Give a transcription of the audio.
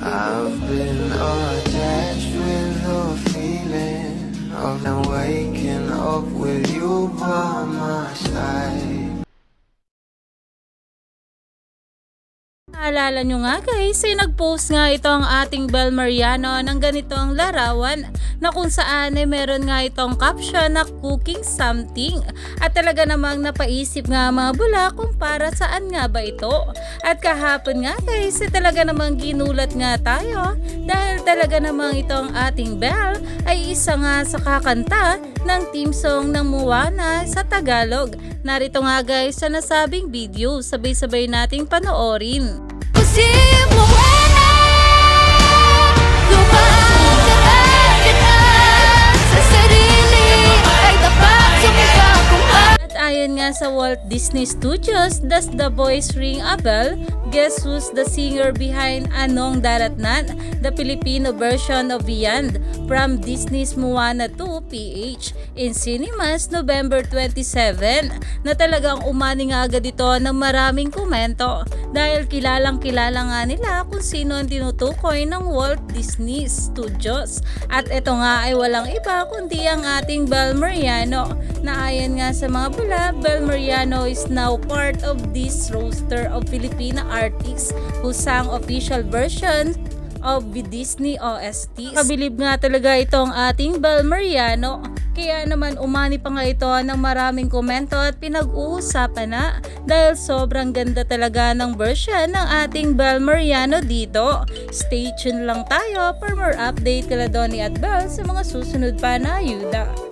I've been attached with the feeling of now waking up with you by my side. Naalala nyo nga guys, ay nag-post nga itong ating Bel Mariano ng ganitong larawan na kung saan ay meron nga itong caption na cooking something at talaga namang napaisip nga mga bula kung para saan nga ba ito. At kahapon nga guys, ay talaga namang ginulat nga tayo dahil talaga namang itong ating Bel ay isa nga sa kakanta ng theme song ng Moana sa Tagalog. Narito nga guys sa nasabing video, sabay-sabay nating panoorin. Si Moana, lumahan ka sa sarili ay dapat sumika kung At ayon nga sa Walt Disney Studios, does the voice ring a bell? Guess who's the singer behind Anong Daratnan, the Filipino version of Beyond from Disney's Moana 2 PH in cinemas November 27 na talagang umani nga agad ito ng maraming komento dahil kilalang kilala nga nila kung sino ang tinutukoy ng Walt Disney Studios. At ito nga ay walang iba kundi ang ating Bel Mariano na ayon nga sa mga bula, Bel Mariano is now part of this roster of Filipina artists who sang official version of the Disney OSTs. Kabilib nga talaga itong ating Bel Mariano. Kaya naman umani pa nga ito ng maraming komento at pinag-uusapan na dahil sobrang ganda talaga ng version ng ating Bel Mariano dito. Stay tuned lang tayo for more update kala Donnie at Bel sa mga susunod pa na ayuda.